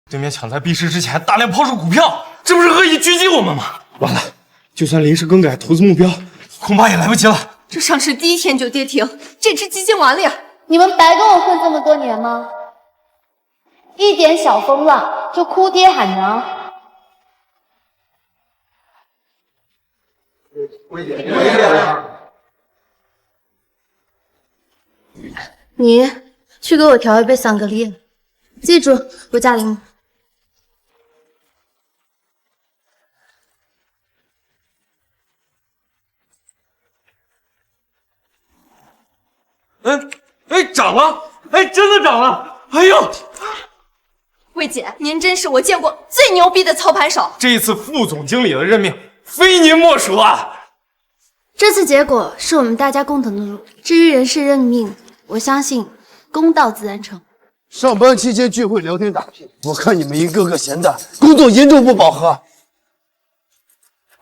对面抢在闭市之前大量抛售股票，这不是恶意狙击我们吗？完了，就算临时更改投资目标，恐怕也来不及了。这上市第一天就跌停，这只基金完了呀！你们白跟我混这么多年吗？一点小风浪就哭爹喊娘。你去给我调一杯桑格利亚，记住不加柠檬。涨了！真的涨了！哎呦，魏姐，您真是我见过最牛逼的操盘手。这一次副总经理的任命非您莫属啊！这次结果是我们大家共同的努力。至于人事任命，我相信公道自然成。上班期间聚会聊天打屁，我看你们一个个闲的，工作严重不饱和。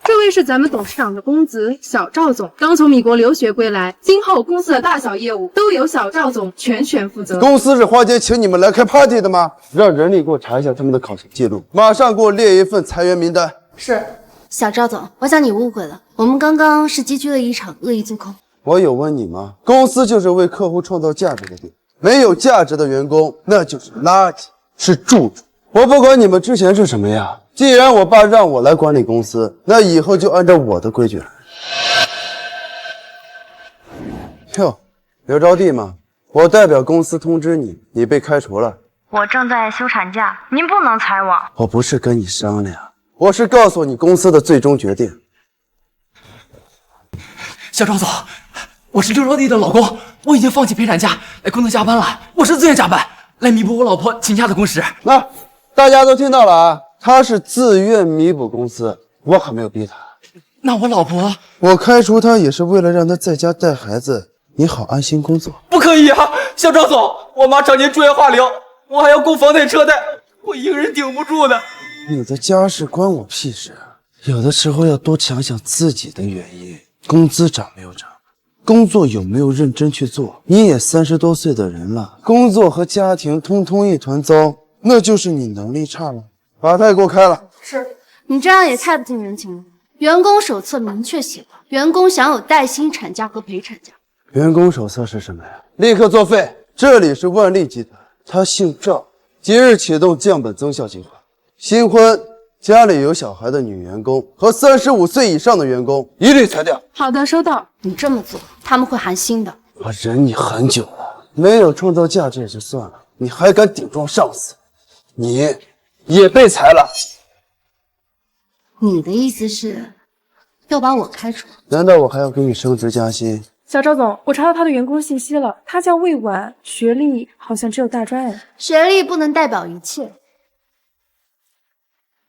这位是咱们董事长的公子小赵总，刚从美国留学归来，今后公司的大小业务都由小赵总全权负责。公司是花钱请你们来开 party 的吗？让人力给我查一下他们的考勤记录，马上给我列一份裁员名单。是。小赵总，我想你误会了，我们刚刚是积聚了一场恶意做空。我有问你吗？公司就是为客户创造价值的地方，没有价值的员工那就是垃圾，是蛀虫。我不管你们之前是什么样，既然我爸让我来管理公司，那以后就按照我的规矩来。哟，刘招娣吗？我代表公司通知你，你被开除了。我正在休产假，您不能裁我。我不是跟你商量，我是告诉你公司的最终决定。小赵总，我是刘招娣的老公，我已经放弃陪产假来公司加班了，我是自愿加班来弥补我老婆请假的工时。那大家都听到了啊，他是自愿弥补公司，我可没有逼他。那我老婆，我开除他也是为了让他在家带孩子，你好安心工作。不可以啊，小赵总，我妈常年住院化疗，我还要供房贷车贷，我一个人顶不住的。你的家事关我屁事啊！有的时候要多想想自己的原因，工资涨没有涨，工作有没有认真去做。你也30多岁的人了，工作和家庭通通一团糟，那就是你能力差了。把他也给我开了。是。你这样也太不近人情了。员工手册明确写了，员工享有带薪产假和陪产假。员工手册是什么呀？立刻作废！这里是万利集团，他姓赵，即日启动降本增效计划。新婚、家里有小孩的女员工和35岁以上的员工一律裁掉。好的，收到。你这么做，他们会寒心的。我忍你很久了，没有创造价值也就算了，你还敢顶撞上司，你也被裁了。你的意思是要把我开除？难道我还要给你升职加薪？小赵总，我查到他的员工信息了，他叫魏婉，学历好像只有大专哎。学历不能代表一切。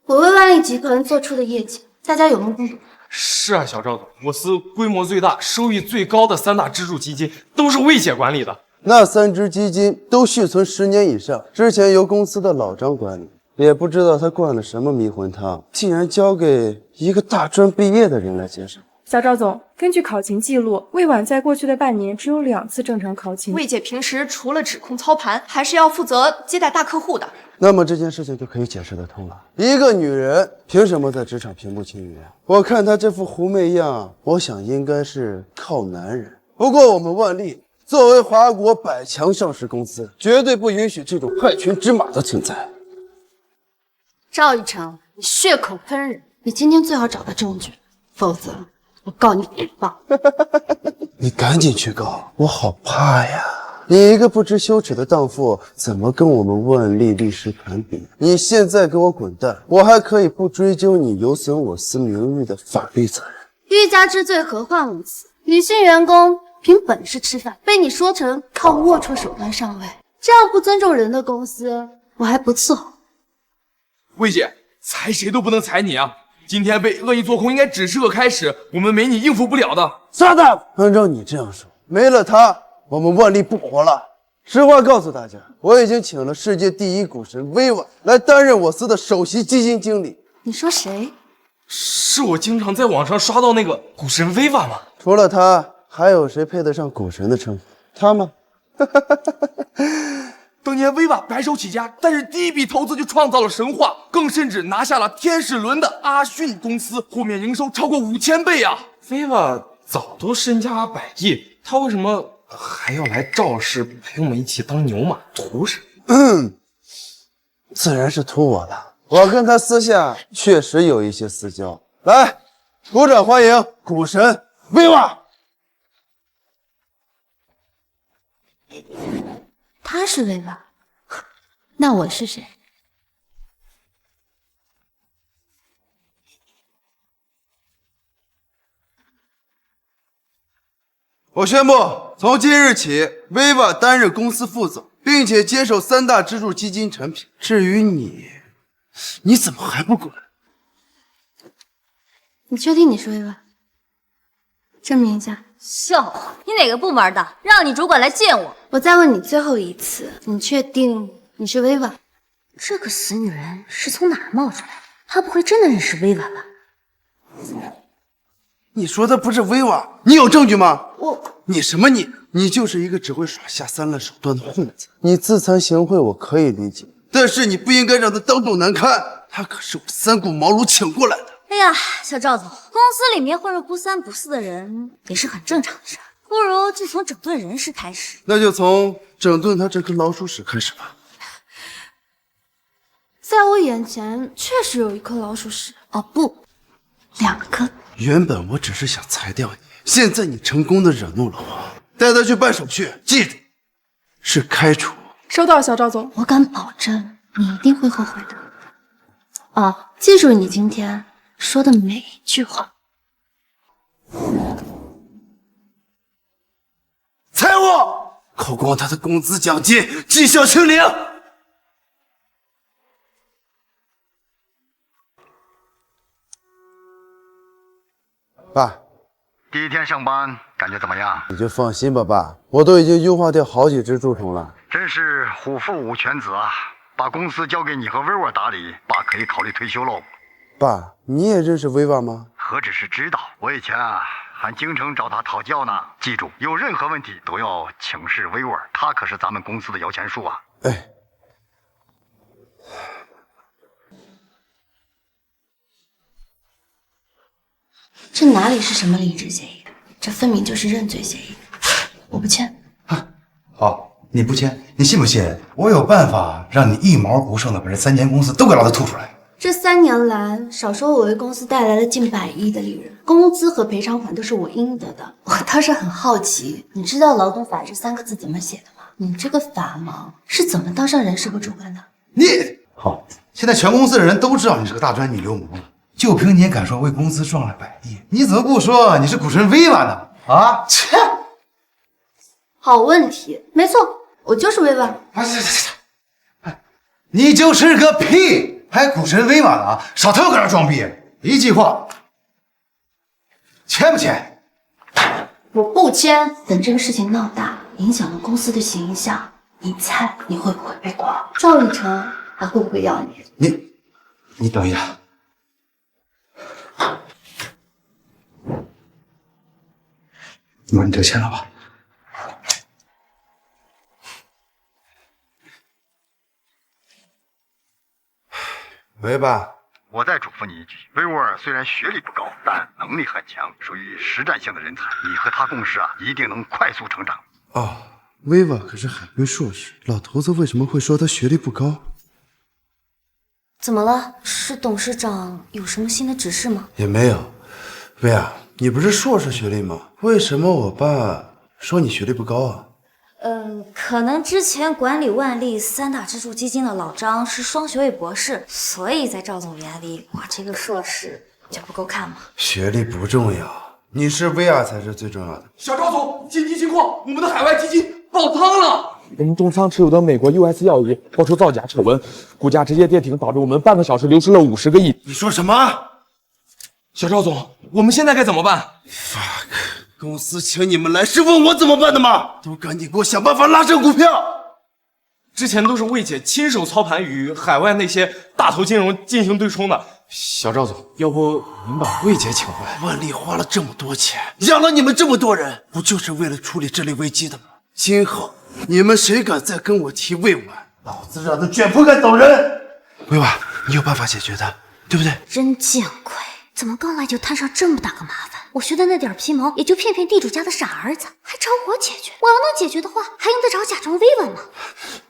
我为万利集团做出的业绩，大家有目共睹。是啊，小赵总，我司规模最大、收益最高的3大支柱基金都是魏姐管理的。那3只基金都续存10年以上，之前由公司的老张管理，也不知道他灌了什么迷魂汤，竟然交给一个大专毕业的人来接手。小赵总，根据考勤记录，魏婉在过去的半年只有2次正常考勤。魏姐平时除了指控操盘，还是要负责接待大客户的。那么这件事情就可以解释得通了。一个女人凭什么在职场平步青云？我看她这副狐媚样，我想应该是靠男人。不过我们万利作为华国100强上市公司，绝对不允许这种害群之马的存在。赵一成，你血口喷人，你今天最好找到证据，否则我告你诽谤。你赶紧去告，我好怕呀！你一个不知羞耻的荡妇，怎么跟我们万利律师团比？你现在给我滚蛋，我还可以不追究你有损我司名誉的法律责任。欲加之罪，何患无辞？女性员工凭本事吃饭，被你说成靠龌龊手段上位，这样不尊重人的公司，我还不伺候。魏姐，裁谁都不能裁你啊！今天被恶意做空应该只是个开始，我们没你应付不了的。傻蛋！按照你这样说，没了他，我们万利不活了。实话告诉大家，我已经请了世界第一股神薇婉来担任我司的首席基金经理。你说谁？是我经常在网上刷到那个股神薇婉吗？除了他，还有谁配得上股神的称呼？他吗？等年威瓦白手起家，但是第一笔投资就创造了神话，更甚至拿下了天使轮的阿讯公司，后面营收超过5000倍啊！威瓦早都身家100亿，他为什么还要来赵氏陪我们一起当牛马？图什么？自然是图我了。我跟他私下确实有一些私交。来，鼓掌欢迎股神威瓦。他是威瓦，那我是谁？我宣布，从今日起，威瓦担任公司副总，并且接手3大支柱基金产品。至于你怎么还不滚？你确定你是威瓦？证明一下。笑话，你哪个部门的？让你主管来见我。我再问你最后一次，你确定你是威瓦？这个死女人是从哪儿冒出来的？她不会真的认识薇婉吧？你说的不是威瓦，你有证据吗？你什么你就是一个只会耍下三滥手段的混子。你自惭形秽我可以理解，但是你不应该让他当众难堪。他可是我3顾茅庐请过来的。哎呀，小赵总，公司里面混着不三不四的人也是很正常的事儿，不如就从整顿人事开始。那就从整顿他这颗老鼠屎开始吧。在我眼前确实有一颗老鼠屎，哦不，2颗。原本我只是想裁掉你，现在你成功的惹怒了我，带他去办手续，记住，是开除。收到，小赵总。我敢保证，你一定会后悔的。哦，记住你今天说的每一句话。裁我！扣光他的工资奖金，绩效清零。爸，第一天上班感觉怎么样？你就放心吧，爸，我都已经优化掉好几只蛀虫了。真是虎父无犬子啊！把公司交给你和薇薇打理，爸可以考虑退休喽。爸，你也认识薇娃吗？何止是知道，我以前还经常找他讨教呢。记住，有任何问题都要请示薇薇，她可是咱们公司的摇钱树啊。哎，这哪里是什么离职协议？这分明就是认罪协议。我不签。好，你不签，你信不信？我有办法让你一毛不剩的把这3间公司都给老子吐出来。这3年来，少说我为公司带来了近100亿的利润，工资和赔偿款都是我应得的。我倒是很好奇，你知道劳动法这3个字怎么写的吗？你这个法盲是怎么当上人事部主管的？你好，现在全公司的人都知道你是个大专女流氓了，就凭你也敢说为公司赚了100亿？你怎么不说你是股神薇娃呢？啊，切！好问题，没错，我就是薇娃。你就是个屁！还股神威瓦呢？少他妈搁那装逼！一句话，签不签？我不签。等这个事情闹大，影响了公司的形象，你猜你会不会被挂？赵立成还会不会要你？你等一下。那你就签了吧。喂，爸，我再嘱咐你一句，薇薇虽然学历不高，但能力很强，属于实战性的人才。你和他共事一定能快速成长。哦，薇娃可是海归硕士，老头子为什么会说他学历不高？怎么了？是董事长有什么新的指示吗？也没有。薇娅，你不是硕士学历吗？为什么我爸说你学历不高啊？可能之前管理万利3大支柱基金的老张是双学位博士，所以在赵总眼里，我这个硕士就不够看嘛。学历不重要，你是薇娅才是最重要的。小赵总，紧急情况，我们的海外基金爆仓了！我们重仓持有的美国 US 药业爆出造假丑闻，股价直接跌停，导致我们半个小时流失了50个亿。你说什么？小赵总，我们现在该怎么办 ？fuck， 公司请你们来是问我怎么办的吗？都赶紧给我想办法拉升股票！之前都是魏姐亲手操盘，与海外那些大头金融进行对冲的。小赵总，要不您把魏姐请回来？万利花了这么多钱，养了你们这么多人，不就是为了处理这类危机的吗？今后你们谁敢再跟我提魏婉，老子让他卷铺盖走人。委婉，你有办法解决的，对不对？真见鬼！怎么刚来就摊上这么大个麻烦？我学的那点皮毛，也就骗骗地主家的傻儿子，还找我解决？我要能解决的话，还用得着假装威稳吗？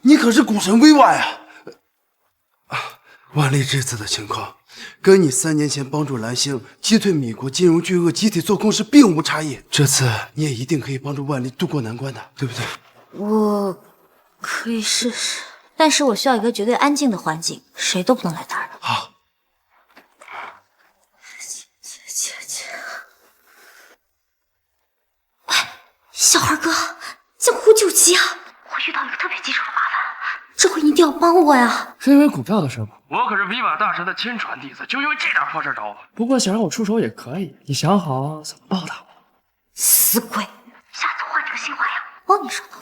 你可是股神委婉呀！万历这次的情况，跟你3年前帮助蓝星击退米国金融巨鳄集体做空时并无差异。这次你也一定可以帮助万历渡过难关的，对不对？我可以试试，但是我需要一个绝对安静的环境，谁都不能来打扰。好。小二哥，江湖救急啊！我遇到一个特别棘手的麻烦，这回你一定要帮我呀！是因为股票的事吗？我可是琵琶大神的亲传弟子，就因为这点破事找我。不过想让我出手也可以，你想好怎么报答我？死鬼！下次换这个新花样，帮你上头。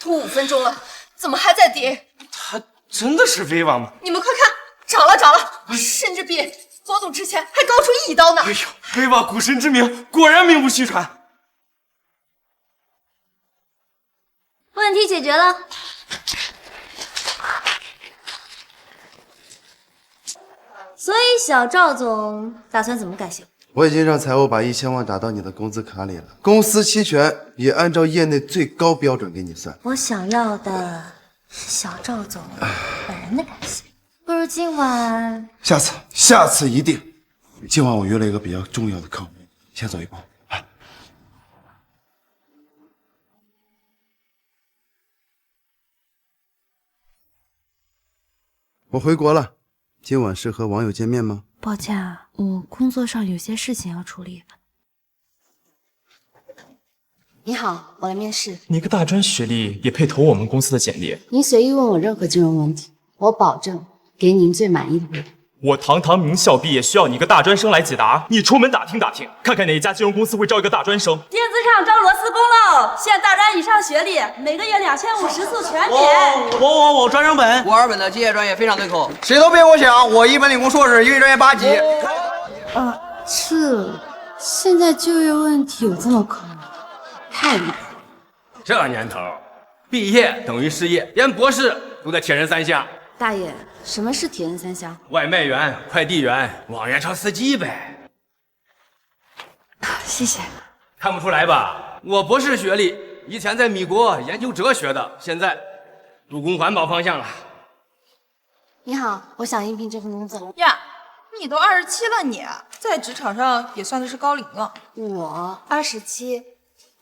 都5分钟了，怎么还在跌？他真的是威婉吗？你们快看，涨了涨了，甚至比左总之前还高出1刀呢！哎呦，威婉股神之名，果然名不虚传。问题解决了。所以小赵总打算怎么改型？我已经让财务把1000万打到你的工资卡里了，公司期权也按照业内最高标准给你算。我想要的是小赵总本人的感谢。不如今晚……下次一定。今晚我约了一个比较重要的客户，先走一步。我回国了，今晚是和网友见面吗？抱歉啊，我工作上有些事情要处理。你好，我来面试。你个大专学历也配投我们公司的简历？您随意问我任何金融问题，我保证给您最满意的回答。我堂堂名校毕业，需要你个大专生来解答？你出门打听打听，看看哪一家金融公司会招一个大专生。电子厂招螺丝工喽，限大专以上学历，每个月2550次全免。我专升本，我2本的机械专业非常对口。谁都别给我想，我1本理工硕士，英语专业8级。现在就业问题有这么可能？太离谱！这年头，毕业等于失业，连博士都在铁人3项。大爷，什么是铁人3项？外卖员、快递员、网约车司机呗。谢谢。看不出来吧？我博士学历，以前在米国研究哲学的，现在陆工环保方向了。你好，我想应聘这份工作。呀，你都27了你，在职场上也算的是高龄了。我27，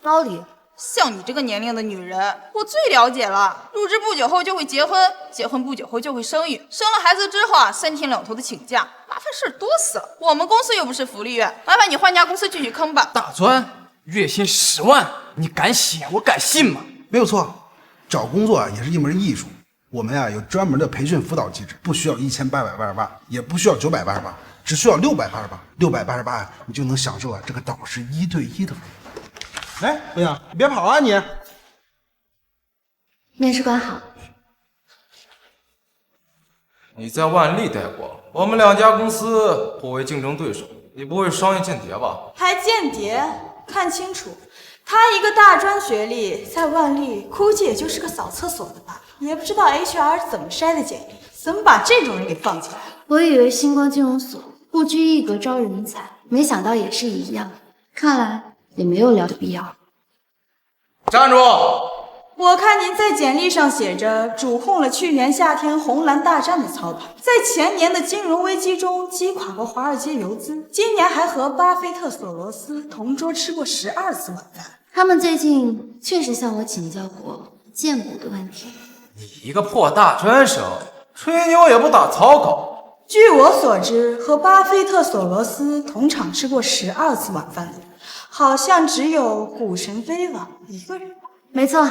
高龄。像你这个年龄的女人，我最了解了。入职不久后就会结婚，结婚不久后就会生育，生了孩子之后3天2头的请假，麻烦事多死了。我们公司又不是福利院，麻烦你换家公司继续坑吧。大专月薪10万，你敢写我敢信吗？没有错，找工作也是一门艺术。我们有专门的培训辅导机制，不需要1888，也不需要988，只需要688，你就能享受这个导师1对1的服务。哎，姑娘，你别跑啊你！面试官好。你在万历待过，我们2家公司互为竞争对手，你不会商业间谍吧？还间谍？看清楚，他一个大专学历，在万历估计也就是个扫厕所的吧，也不知道 HR 怎么筛的简历，怎么把这种人给放进来？我以为星光金融所不拘一格招人才，没想到也是一样，看来也没有聊的必要。站住！我看您在简历上写着主控了去年夏天红蓝大战的操盘，在前年的金融危机中击垮过华尔街游资，今年还和巴菲特、索罗斯同桌吃过12次晚饭。他们最近确实向我请教过荐股的问题。你一个破大专生，吹牛也不打草稿。据我所知，和巴菲特、索罗斯同场吃过12次晚饭的人，好像只有股神威婉1个人。没错，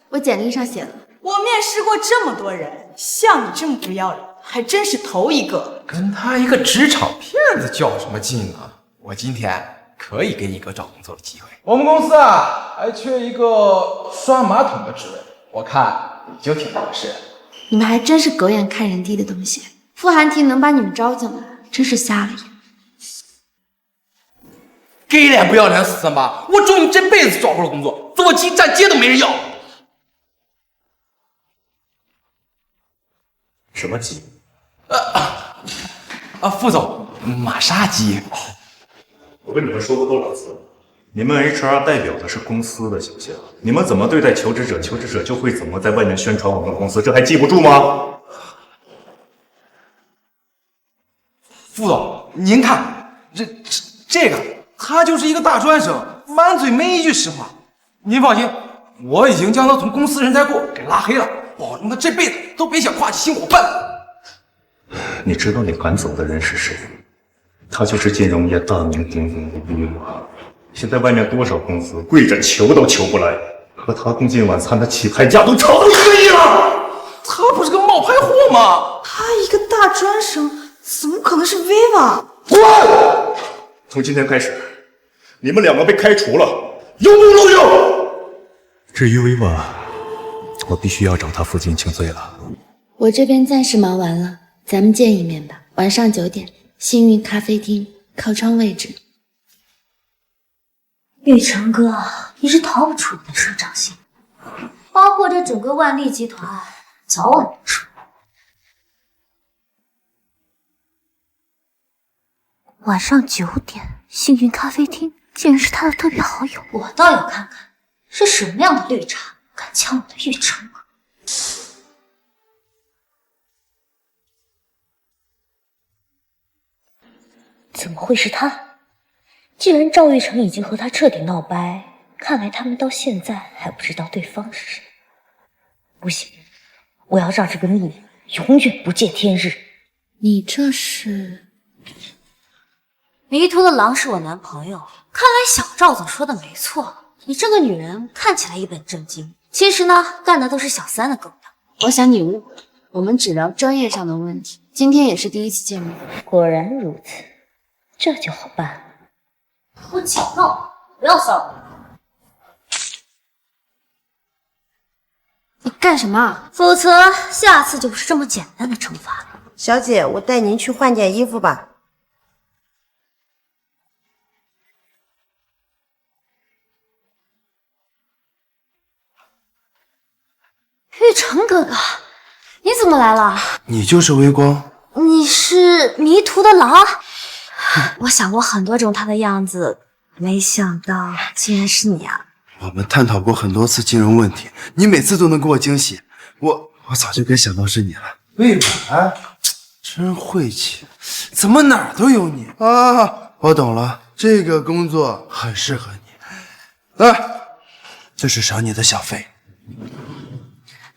我简历上写了。我面试过这么多人，像你这么不要脸，还真是头一个。跟他一个职场骗子较什么劲呢？我今天可以给你个找工作的机会。我们公司还缺一个刷马桶的职位，我看你就挺合适。你们还真是狗眼看人低的东西。傅寒婷能把你们招进来，真是瞎了眼。给脸不要脸死三八！我祝你这辈子找不着工作，坐鸡站街都没人要。什么鸡？副总，玛莎鸡。我跟你们说过多少次了？你们 HR 代表的是公司的形象，你们怎么对待求职者，求职者就会怎么在外面宣传我们公司，这还记不住吗？副总，您看，这个，他就是一个大专生，满嘴没一句实话。您放心，我已经将他从公司人才库给拉黑了，保证他这辈子都别想跨起星火奔。你知道你赶走的人是谁？他就是金融业大名鼎鼎的威瓦。现在外面多少公司跪着求都求不来，和他共进晚餐的起拍价都超过1个亿了。他不是个冒牌货吗？他一个大专生，怎么可能是 Viva？ 滚！从今天开始，你们2个被开除了，有木录用。至于威瓦，我必须要找他负荆请罪了。我这边暂时忙完了，咱们见一面吧。晚上9点，幸运咖啡厅，靠窗位置。玉成哥，你是逃不出你的手掌心，包括这整个万利集团，早晚能出。晚上9点，幸运咖啡厅竟然是他的特别好友，我倒要看看是什么样的绿茶敢抢我的玉成哥。怎么会是他？既然赵玉成已经和他彻底闹掰，看来他们到现在还不知道对方是谁。不行，我要让这个秘密永远不见天日。你这是？迷途的狼是我男朋友。看来小赵总说的没错，你这个女人看起来一本正经，其实呢，干的都是小三的勾当。我想你误会，我们只聊专业上的问题。今天也是第一次见面。果然如此，这就好办。我警告你，不要骚扰我。你干什么？否则下次就不是这么简单的惩罚了。小姐，我带您去换件衣服吧。玉成哥哥，你怎么来了？你就是微光？你是迷途的狼？我想过很多种他的样子，没想到竟然是你啊！我们探讨过很多次金融问题，你每次都能给我惊喜。我早就该想到是你了。魏婉，真晦气，怎么哪儿都有你啊！我懂了，这个工作很适合你。来，这是赏你的小费。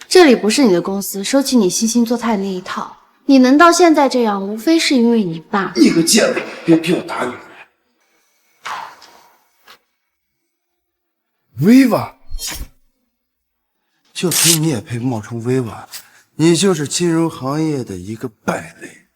这里不是你的公司，收起你悉心做菜的那一套。你能到现在这样，无非是因为你爸。你个贱人，别逼我打你！薇娃，就凭你也配冒充薇娃？你就是金融行业的一个败类。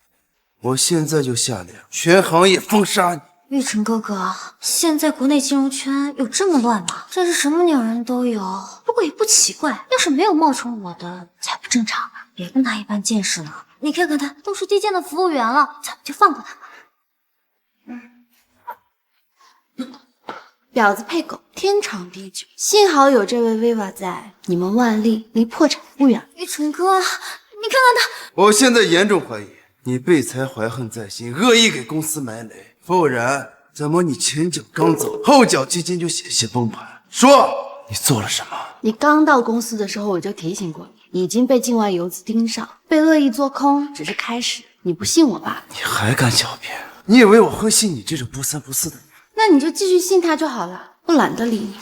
我现在就下令全行业封杀你。玉成哥哥，现在国内金融圈有这么乱吗？真是什么鸟人都有。不过也不奇怪，要是没有冒充我的，才不正常呢。别跟他一般见识呢。你看看他，都是低贱的服务员了，咱们就放过他吧。婊子配狗，天长地久。幸好有这位薇娃在，你们万利离破产不远。玉成哥，你看看他，我现在严重怀疑你备财怀恨在心，恶意给公司埋雷，不然怎么你前脚刚走，后脚基金就险些崩盘？说你做了什么？你刚到公司的时候我就提醒过你，已经被境外游资盯上，被恶意做空只是开始，你不信我吧？你还敢狡辩？你以为我会信你这种不三不四的人？那你就继续信他就好了，我懒得理你。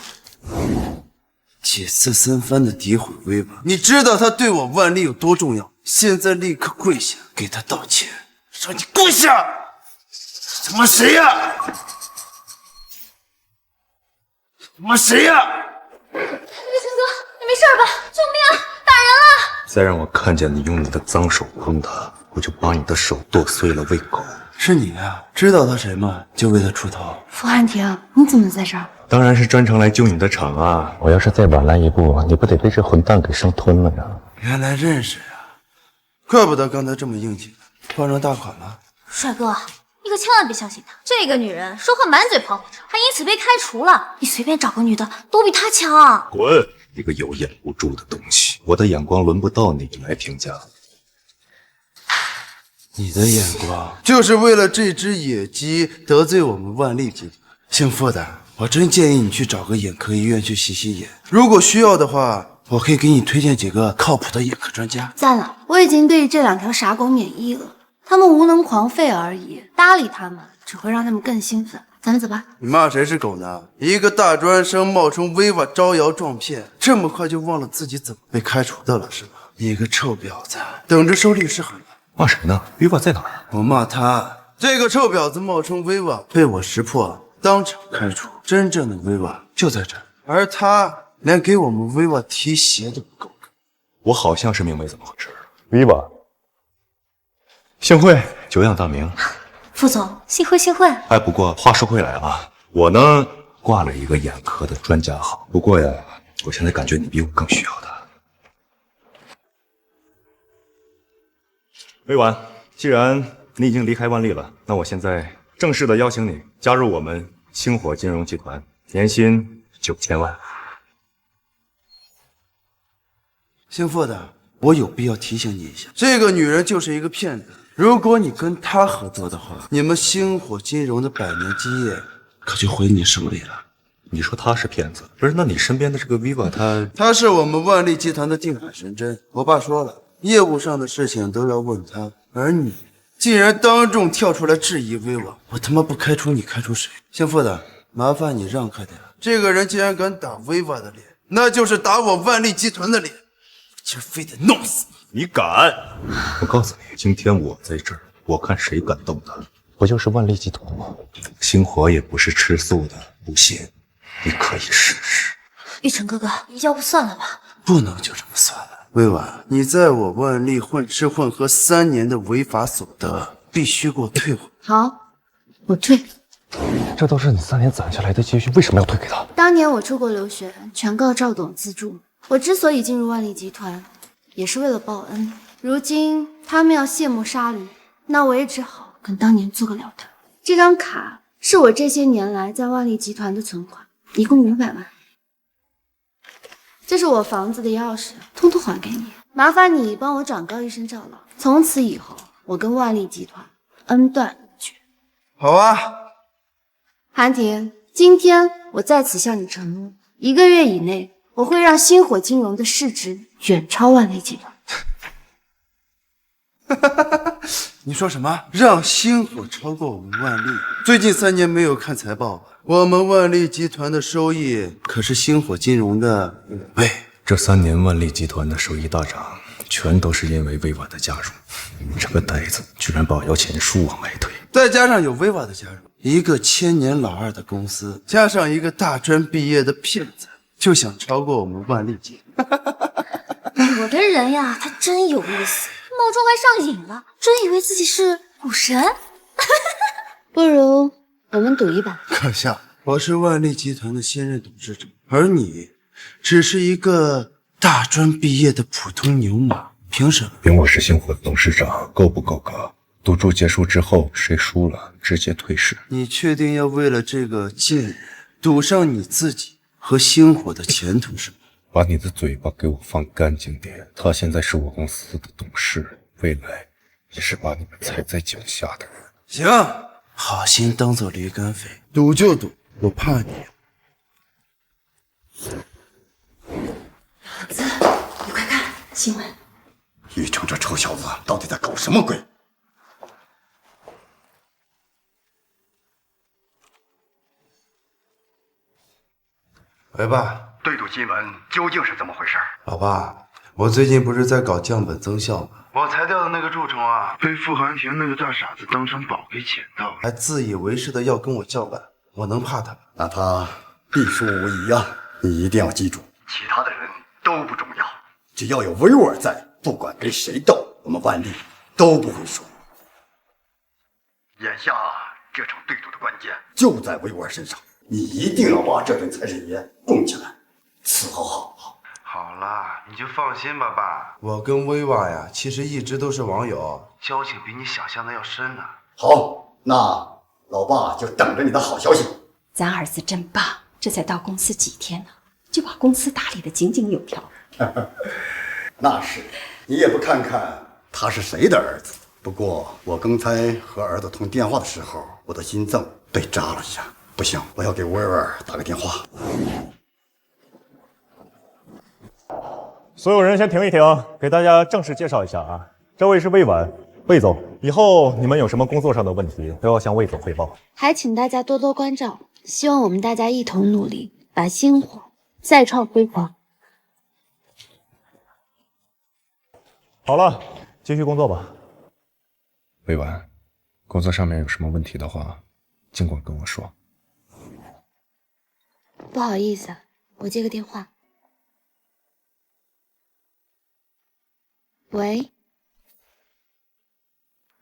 几次三番的诋毁薇娃，你知道他对我万利有多重要？现在立刻跪下给他道歉，让你跪下！他妈谁呀？他妈谁呀？玉成哥，你没事吧？救命啊！打人了！再让我看见你用你的脏手碰他，我就把你的手剁碎了喂狗。是你呀？知道他谁吗？就为他出头。傅汉庭，你怎么在这儿？当然是专程来救你的场啊！我要是再晚来一步，你不得被这混蛋给生吞了呀？原来认识呀，怪不得刚才这么硬气，换成大款了。帅哥，你可千万别相信她。这个女人说话满嘴跑火车，还因此被开除了。你随便找个女的都比她强。滚！一个有眼无珠的东西，我的眼光轮不到你来评价。你的眼光就是为了这只野鸡得罪我们万利集团。姓傅的，我真建议你去找个眼科医院去洗洗眼。如果需要的话，我可以给你推荐几个靠谱的眼科专家。赞了，我已经对这2条傻狗免疫了。他们无能狂吠而已，搭理他们只会让他们更兴奋。咱们走吧。你骂谁是狗呢？一个大专生冒充威瓦招摇撞骗，这么快就忘了自己怎么被开除的了是吧？你个臭婊子，等着收律师函吧。骂谁呢？威瓦在哪儿？我骂他，这个臭婊子冒充威瓦，被我识破，当场开除。真正的威瓦就在这儿，而他连给我们威瓦提鞋都不够格。我好像是明白怎么回事了。威瓦，幸会，久仰大名。副总，幸会幸会。哎，不过话说回来啊，我呢挂了一个眼科的专家号，不过呀，我现在感觉你比我更需要他。魏婉，既然你已经离开万利了，那我现在正式的邀请你加入我们星火金融集团，年薪9000万。姓傅的，我有必要提醒你一下，这个女人就是一个骗子。如果你跟她合作的话，你们星火金融的100年基业可就回你手里了。你说她是骗子？不是，那你身边的这个 Viva 她是我们万利集团的定海神针。我爸说了，业务上的事情都要问她，而你竟然当众跳出来质疑 Viva， 我他妈不开除你开除谁？姓傅的，麻烦你让开点。这个人竟然敢打 Viva 的脸，那就是打我万利集团的脸。今儿非得弄死你！你敢？我告诉你，今天我在这儿，我看谁敢动他。不就是万利集团吗？星火也不是吃素的，不信你可以试试。玉成哥哥，要不算了吧？不能就这么算了。魏婉，你在我万利混吃混喝3年的违法所得，必须给我退回。好，我退。这都是你3年攒下来的积蓄，为什么要退给他？当年我出国留学，全靠赵董资助。我之所以进入万利集团，也是为了报恩。如今他们要卸磨杀驴，那我也只好跟当年做个了断。这张卡是我这些年来在万利集团的存款，一共500万。这是我房子的钥匙，通通还给你。麻烦你帮我转告一声赵老，从此以后我跟万利集团恩断义绝。好啊，韩婷，今天我在此向你承诺，1个月以内。我会让星火金融的市值远超万利集团。你说什么？让星火超过我们万利？最近3年没有看财报吧？我们万利集团的收益可是星火金融的5倍。这3年万利集团的收益大涨，全都是因为威瓦的加入。你这个呆子，居然把摇钱树往外推！再加上有威瓦的加入，一个千年老二的公司，加上一个大专毕业的骗子。就想超过我们万利集团。我的人呀，他真有意思，冒充还上瘾了，真以为自己是股神。不如我们赌一把。可笑，我是万利集团的现任董事长，而你只是一个大专毕业的普通牛马，凭什么？凭我是星火董事长，够不够格？赌注结束之后，谁输了直接退市。你确定要为了这个贱人赌上你自己和星火的前途是吗？把你的嘴巴给我放干净点。他现在是我公司的董事，未来也是把你们踩在脚下的人。行，好心当做驴肝肺，赌就赌，我怕你。子，你快看新闻！玉成这臭小子到底在搞什么鬼？喂，爸。对赌新闻究竟是怎么回事？老爸，我最近不是在搞降本增效吗？我裁掉的那个蛀虫啊，被傅寒婷那个大傻子当成宝给捡到了，还自以为是的要跟我叫板，我能怕他吗？那他必输无疑啊！你一定要记住，其他的人都不重要，只要有威尔在，不管跟谁斗，我们万利都不会输。眼下这场对赌的关键就在威尔身上。你一定要把这顿财神爷供起来，伺候好。好啦，你就放心吧，爸。我跟威娃呀，其实一直都是网友，交情比你想象的要深呢。好，那老爸就等着你的好消息。咱儿子真棒，这才到公司几天呢，就把公司打理得井井有条。那是，你也不看看他是谁的儿子。不过我刚才和儿子通电话的时候，我的心脏被扎了一下。不行，我要给薇薇打个电话。所有人先停一停，给大家正式介绍一下啊，这位是魏婉，魏总。以后你们有什么工作上的问题，都要向魏总汇报。还请大家多多关照，希望我们大家一同努力，把星火再创辉煌。好了，继续工作吧。魏婉，工作上面有什么问题的话，尽管跟我说。不好意思，我接个电话。喂。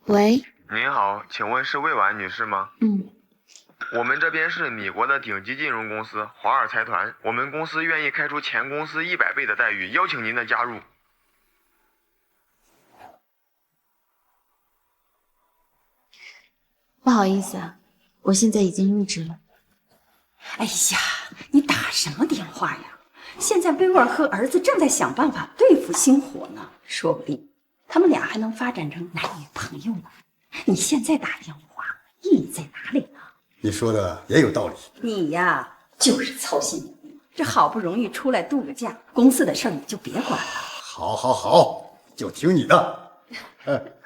喂，您好，请问是魏婉女士吗？我们这边是米国的顶级金融公司华尔财团，我们公司愿意开出前公司100倍的待遇，邀请您的加入。不好意思啊，我现在已经入职了。哎呀，你打什么电话呀？现在薇儿和儿子正在想办法对付星火呢，说不定他们俩还能发展成男女朋友呢。你现在打电话意义在哪里呢？你说的也有道理。你呀，就是操心你，这好不容易出来度个假，公司的事儿你就别管了。好，就听你的。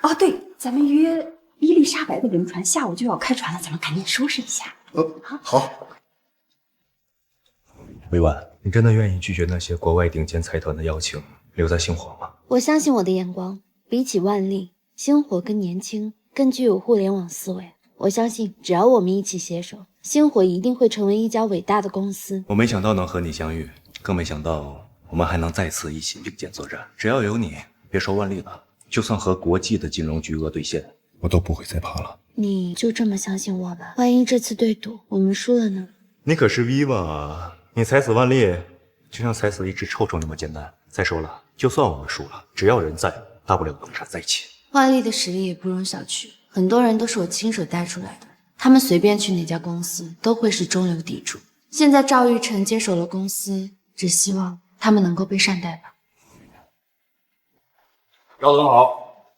哦，对，咱们约伊丽莎白的轮船下午就要开船了，咱们赶紧收拾一下。好。魏婉，你真的愿意拒绝那些国外顶尖财团的邀请，留在星火吗？我相信我的眼光，比起万历，星火更年轻，更具有互联网思维。我相信，只要我们一起携手，星火一定会成为一家伟大的公司。我没想到能和你相遇，更没想到我们还能再次一起并肩作战。只要有你，别说万历了，就算和国际的金融巨鳄对线，我都不会再怕了。你就这么相信我吗？万一这次对赌我们输了呢？你可是 Viva 啊！你踩死万历，就像踩死一只臭虫那么简单。再说了，就算我们输了，只要人在，大不了东山再起。万历的实力也不容小觑，很多人都是我亲手带出来的，他们随便去哪家公司都会是中流砥柱。现在赵玉成接手了公司，只希望他们能够被善待吧。赵总好。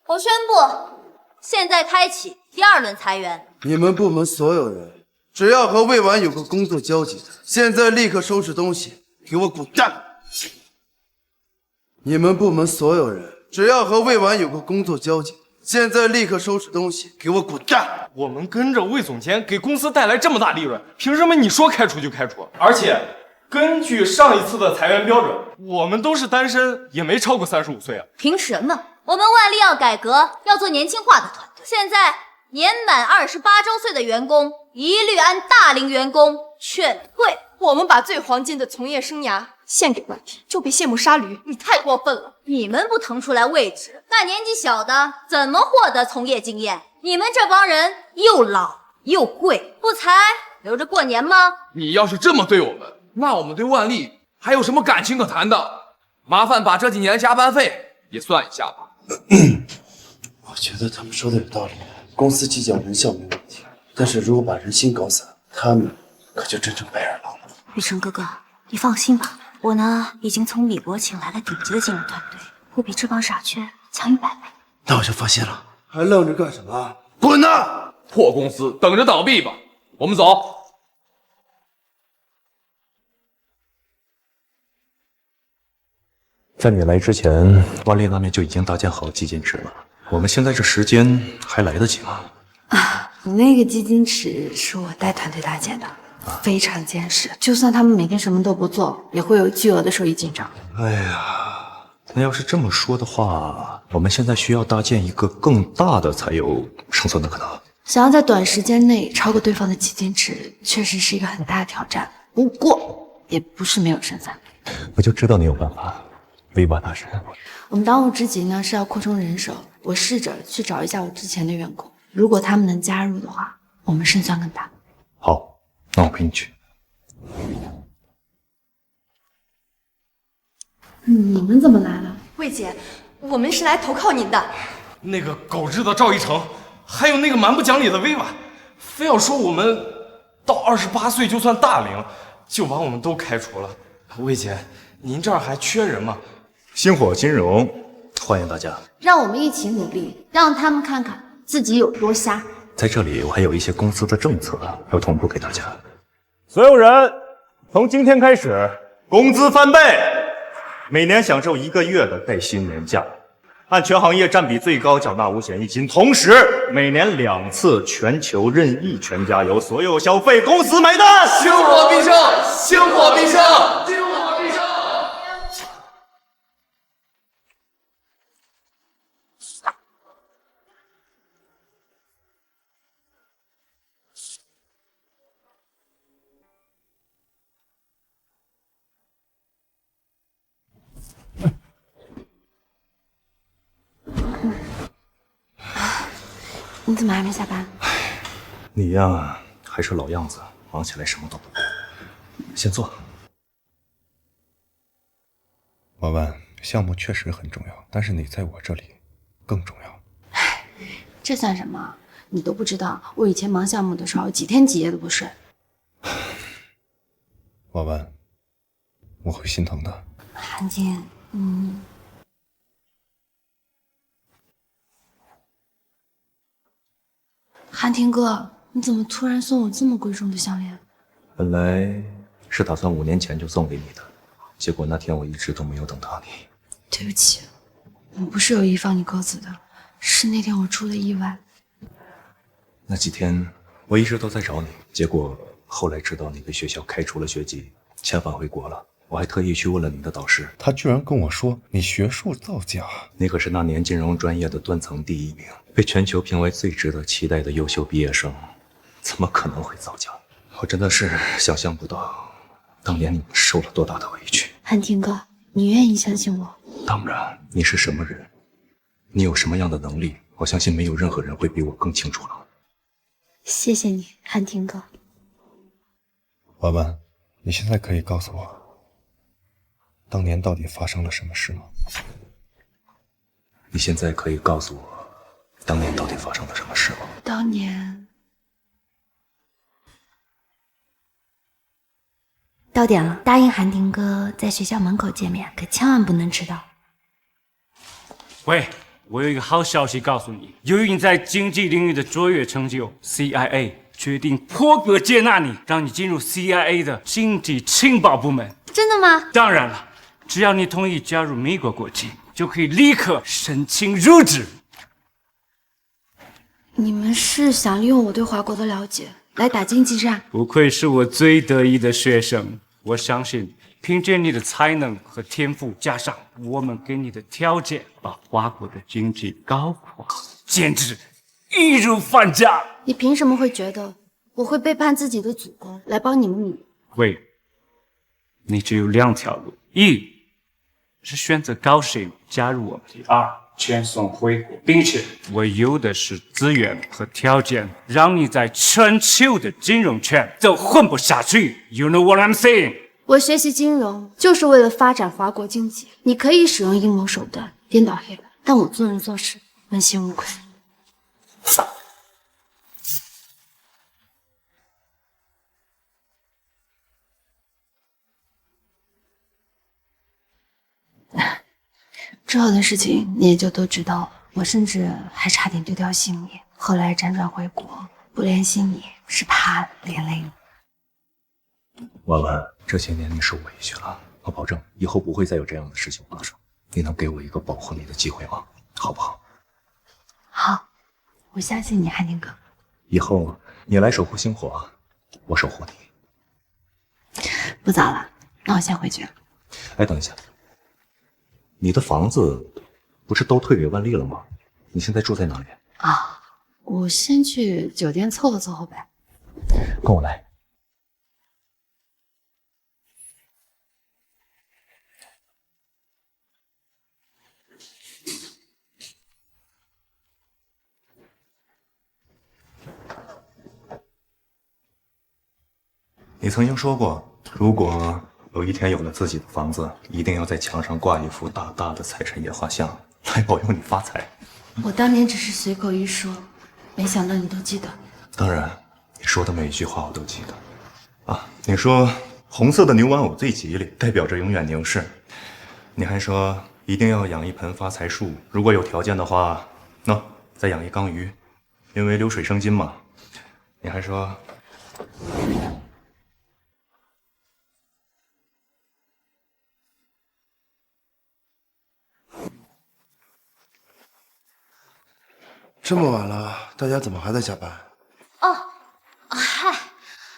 我宣布，现在开启第2轮裁员。你们部门所有人，只要和魏婉有过工作交集的，现在立刻收拾东西，给我滚蛋！你们部门所有人，只要和魏婉有过工作交集，现在立刻收拾东西，给我滚蛋！我们跟着魏总监给公司带来这么大利润，凭什么你说开除就开除？而且根据上一次的裁员标准，我们都是单身，也没超过35岁啊。凭什么？我们万历要改革，要做年轻化的团队。现在年满28周岁的员工一律按大龄员工劝退。我们把最黄金的从业生涯献给万历，就被羡慕杀驴，你太过分了！你们不腾出来位置，那年纪小的怎么获得从业经验？你们这帮人又老又贵，不才留着过年吗？你要是这么对我们，那我们对万历还有什么感情可谈的？麻烦把这几年的加班费也算一下吧。我觉得他们说的有道理，公司计较人效没问题，但是如果把人心搞散，他们可就真成白眼狼了。玉成哥哥，你放心吧，我呢已经从米国请来了顶级的金融团队，我比这帮傻缺强100倍。那我就放心了，还愣着干什么？滚呐！破公司，等着倒闭吧！我们走。在你来之前，万历那边就已经搭建好基金池了。我们现在这时间还来得及吗？那个基金池是我带团队搭建的，非常坚实，就算他们每天什么都不做，也会有巨额的收益进账。哎呀，那要是这么说的话，我们现在需要搭建一个更大的才有生存的可能。想要在短时间内超过对方的基金池，确实是一个很大的挑战。不过也不是没有胜算。我就知道你有办法，魏婉大人。我们当务之急呢是要扩充人手，我试着去找一下我之前的员工，如果他们能加入的话，我们胜算更大。好，那我陪你去。你们怎么来了？魏姐，我们是来投靠您的。那个狗日的赵一成，还有那个蛮不讲理的薇婉，非要说我们到28岁就算大龄，就把我们都开除了。魏姐，您这儿还缺人吗？星火金融，欢迎大家。让我们一起努力，让他们看看自己有多瞎。在这里，我还有一些公司的政策要同步给大家。所有人，从今天开始，工资翻倍，每年享受1个月的带薪年假，按全行业占比最高缴纳五险一金，同时每年2次全球任意全家油，所有消费公司买单。星火必胜，星火必胜，星火必胜。你怎么还没下班？你呀，还是老样子，忙起来什么都不懂。先坐。婉婉，项目确实很重要，但是你在我这里更重要。这算什么？你都不知道，我以前忙项目的时候，几天几夜都不睡。婉婉，我会心疼的。韩晶，韩婷哥，你怎么突然送我这么贵重的项链？本来是打算5年前就送给你的，结果那天我一直都没有等到你。对不起，我不是有意放你鸽子的，是那天我出了意外。那几天我一直都在找你，结果后来知道你被学校开除了学籍，遣返回国了。我还特意去问了你的导师，他居然跟我说你学术造假。你可是那年金融专业的断层第1名，被全球评为最值得期待的优秀毕业生，怎么可能会造假？我真的是想象不到，当年你们受了多大的委屈。韩婷哥，你愿意相信我？当然，你是什么人，你有什么样的能力，我相信没有任何人会比我更清楚了。谢谢你，韩婷哥。婉婉，你现在可以告诉我，当年到底发生了什么事吗？你现在可以告诉我，当年到底发生了什么事吗？当年到点了，答应韩婷哥在学校门口见面，可千万不能迟到。喂，我有一个好消息告诉你，由于你在经济领域的卓越成就 ，CIA 决定破格接纳你，让你进入 CIA 的经济情报部门。真的吗？当然了，只要你同意加入美国国籍，就可以立刻申请入职。你们是想利用我对华国的了解来打经济战？不愧是我最得意的学生，我相信凭借你的才能和天赋，加上我们给你的条件，把华国的经济搞垮，简直易如反掌。你凭什么会觉得我会背叛自己的祖国来帮你们女人？喂，你只有2条路：一是选择高薪加入我们；2全送回国，并且我有的是资源和条件，让你在全球的金融圈都混不下去。You know what I'm saying？ 我学习金融就是为了发展华国经济。你可以使用阴谋手段颠倒黑白，但我做人做事问心无愧。之后的事情你也就都知道了，我甚至还差点丢掉性命，后来辗转回国，不联系你是怕连累你。婉婉，这些年你受委屈了，我保证以后不会再有这样的事情发生。你能给我一个保护你的机会吗？好不好？好，我相信你，汉宁哥。以后你来守护星火，我守护你。不早了，那我先回去了。哎，等一下，你的房子不是都退给万丽了吗？你现在住在哪里？啊，我先去酒店凑合凑合呗。跟我来。你曾经说过，如果有一天有了自己的房子，一定要在墙上挂一幅大大的财神爷画像，来保佑你发财。我当年只是随口一说，没想到你都记得。当然，你说的每一句话我都记得。啊，你说红色的牛玩偶最吉利，代表着永远凝视。你还说一定要养一盆发财树，如果有条件的话，再养一缸鱼，因为流水生金嘛。你还说。这么晚了，大家怎么还在加班？哦，嗨，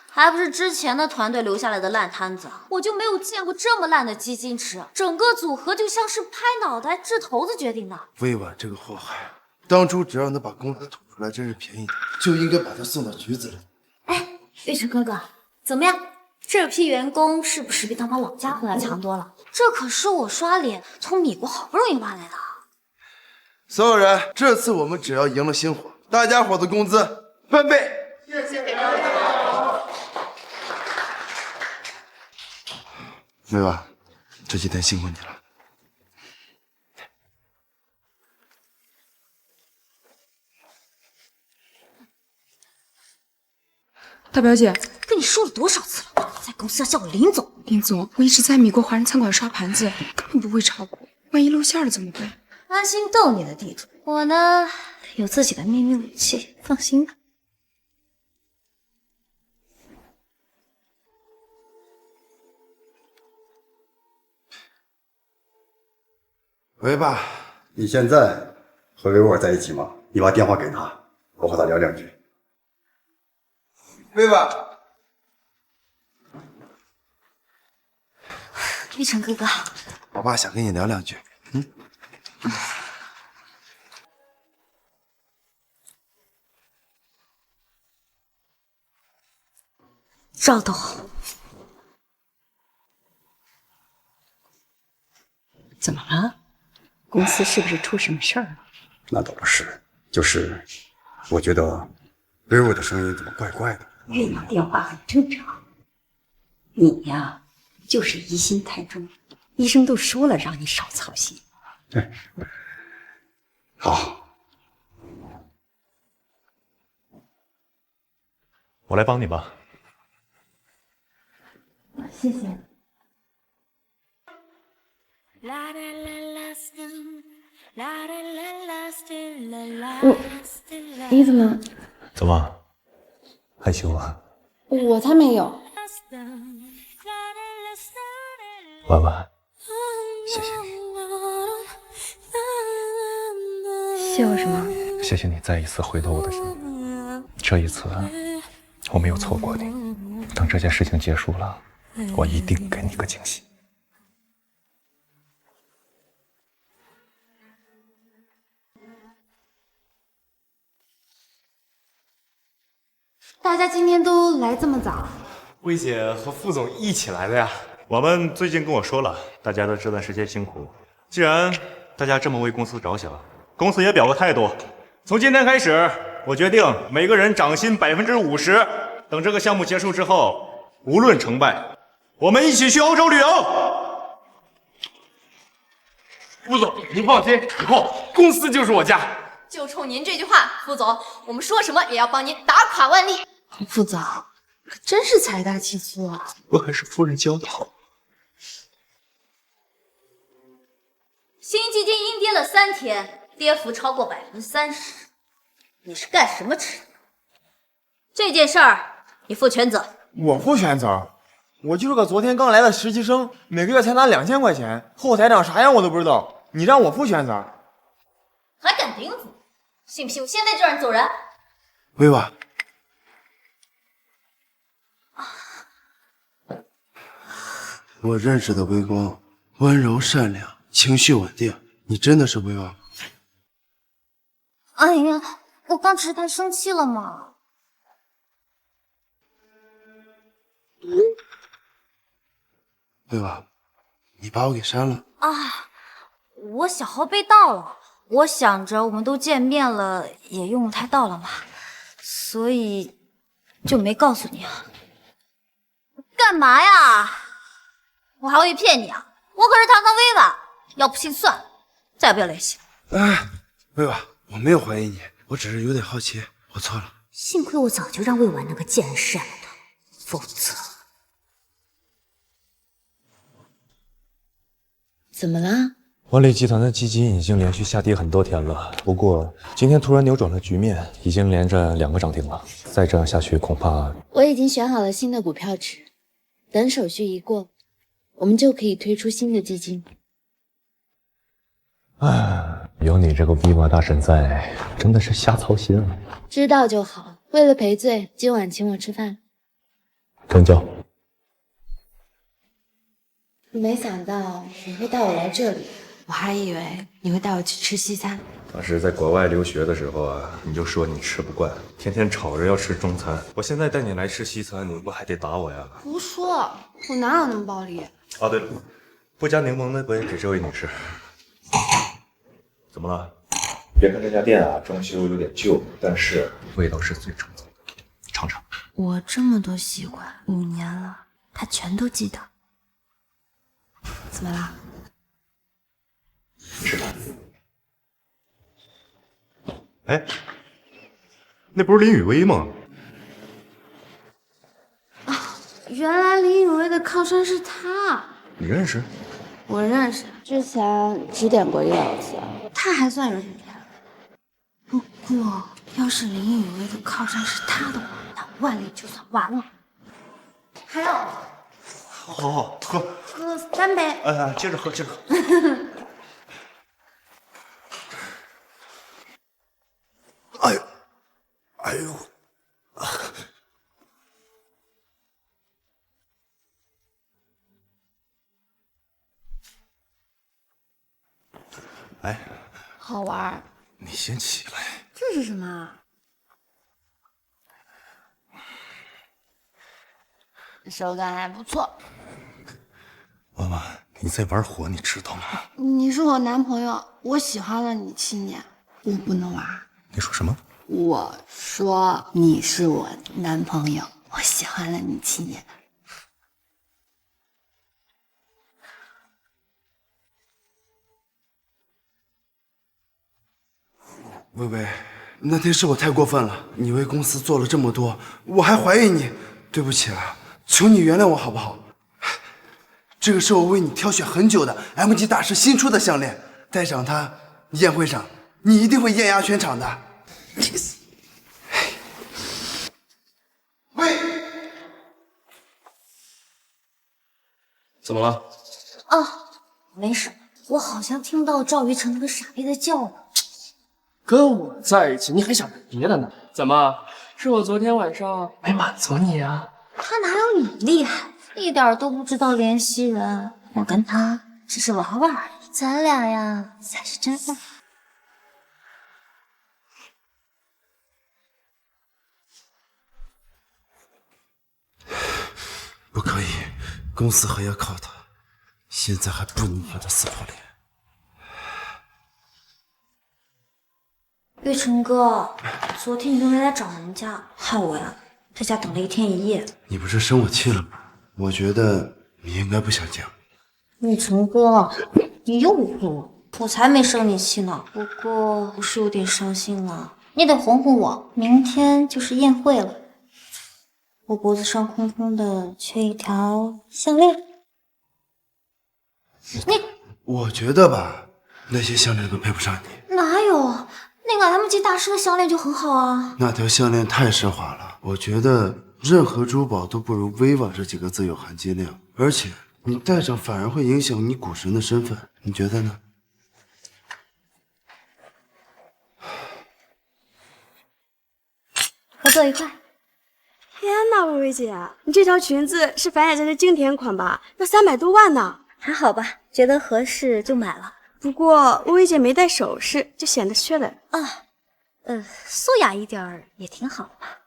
还不是之前的团队留下来的烂摊子，我就没有见过这么烂的鸡精吃，整个组合就像是拍脑袋掷骰子决定的。魏婉这个祸害，当初只要能把工资吐出来，真是便宜点，就应该把他送到局子里。哎，玉成哥哥，怎么样？这批员工是不是比他们老家伙要强多了？这可是我刷脸从米国好不容易挖来的。所有人，这次我们只要赢了星火，大家伙的工资翻倍。谢谢表演。魏婉，这几天辛苦你了。大表姐，跟你说了多少次了，在公司要叫我林总。林总，我一直在米国华人餐馆刷盘子，根本不会炒股，万一露馅了怎么办？安心斗你的地主，我呢有自己的秘密武器，放心吧。喂爸，你现在和维吾尔在一起吗？你把电话给他，我和他聊两句。喂爸，玉成哥哥，我爸想跟你聊两句。赵董，怎么了？公司是不是出什么事儿了？那倒不是，就是我觉得维吾尔的声音怎么怪怪的。越洋电话很正常。你呀，就是疑心太重，医生都说了让你少操心。好，我来帮你吧。谢谢。你怎么？怎么害羞啊？我才没有。婉婉，谢谢你。谢我什么？谢谢你再一次回到我的身边。这一次我没有错过你。等这件事情结束了，我一定给你个惊喜。大家今天都来这么早？魏姐和副总一起来的呀。我们最近跟我说了，大家的这段时间辛苦。既然大家这么为公司着想，公司也表个态度。从今天开始，我决定每个人涨薪50%。等这个项目结束之后，无论成败，我们一起去欧洲旅游。副总，您放心，以后公司就是我家。就冲您这句话，副总，我们说什么也要帮您打垮万历。副总，可真是财大气粗啊！我还是夫人教的好。新基金阴跌了3天，跌幅超过30%，你是干什么吃的？这件事儿你负全责。我负全责？我就是个昨天刚来的实习生，每个月才拿2000块钱，后台长啥样我都不知道，你让我负全责？还敢顶嘴？信不信我现在就让你走人？薇婉，我认识的微光，温柔善良，情绪稳定，你真的是薇婉吗？哎呀，我刚只是太生气了嘛。薇婉，你把我给删了啊！我小号被盗了，我想着我们都见面了，也用不太到了嘛，所以就没告诉你啊。干嘛呀？我还会骗你啊？我可是堂堂薇婉，要不信算了，再也不要联系。哎，薇婉，我没有怀疑你，我只是有点好奇，我错了。幸亏我早就让魏婉那个贱人删了他，否则……怎么了？万里集团的基金已经连续下跌很多天了，不过今天突然扭转了局面，已经连着2个涨停了。再这样下去，恐怕……我已经选好了新的股票池，等手续一过，我们就可以推出新的基金。唉，有你这个 Viva 大神在，真的是瞎操心啊。知道就好。为了赔罪，今晚请我吃饭。成交。没想到你会带我来这里，我还以为你会带我去吃西餐。当时在国外留学的时候啊，你就说你吃不惯，天天吵着要吃中餐。我现在带你来吃西餐，你不还得打我呀？胡说，我哪有那么暴力？哦，对了，不加柠檬的我也给这位女士。怎么了？别看这家店啊，装修有点旧，但是味道是最正宗的，尝尝。我这么多习惯，5年了，他全都记得。怎么了？吃吧。哎，那不是林雨薇吗？原来林雨薇的靠山是他，你认识？我认识，之前指点过1、2次。他还算有点偏。不过，要是林雨薇的靠山是他的话，那万里就算完了。还有，好好喝，喝3杯。接着喝，接着喝。哎呦，哎呦，哎，好玩。你先起来。这是什么？手感还不错。妈妈，你在玩火，你知道吗？你是我男朋友，我喜欢了你7年，我不能玩。你说什么？我说你是我男朋友，我喜欢了你7年。薇薇，那天是我太过分了，你为公司做了这么多，我还怀疑你，对不起啊，求你原谅我好不好？这个是我为你挑选很久的 MG 大师新出的项链，戴上它，宴会上你一定会艳压全场的。喂，怎么了？哦，没什么，我好像听到赵于成那个傻逼在叫呢。跟我在一起，你还想着别的呢？怎么？是我昨天晚上没满足你啊？他哪有你厉害，一点都不知道怜惜人。我跟他只是玩玩而已，咱俩呀才是真爱。不可以，公司还要靠他，现在还不能把他撕破脸。玉成哥，昨天你都没来找人家，害我呀在家等了1天1夜。你不是生我气了吗？我觉得你应该不想讲。玉成哥，你又误我，我才没生你气呢。不过我是有点伤心了，你得哄哄我。明天就是宴会了，我脖子上空空的缺一条项链。我觉得吧，那些项链都配不上你。哪有？那个 MG 大师的项链就很好啊。那条项链太奢华了，我觉得任何珠宝都不如 Viva 这几个字有含金量，而且你戴上反而会影响你股神的身份，你觉得呢？合作愉快。天哪，薇薇姐，你这条裙子是樊雅家的经典款吧？要300多万呢。还好吧，觉得合适就买了。不过薇薇姐没戴首饰，就显得缺了啊。素雅一点儿也挺好的吧。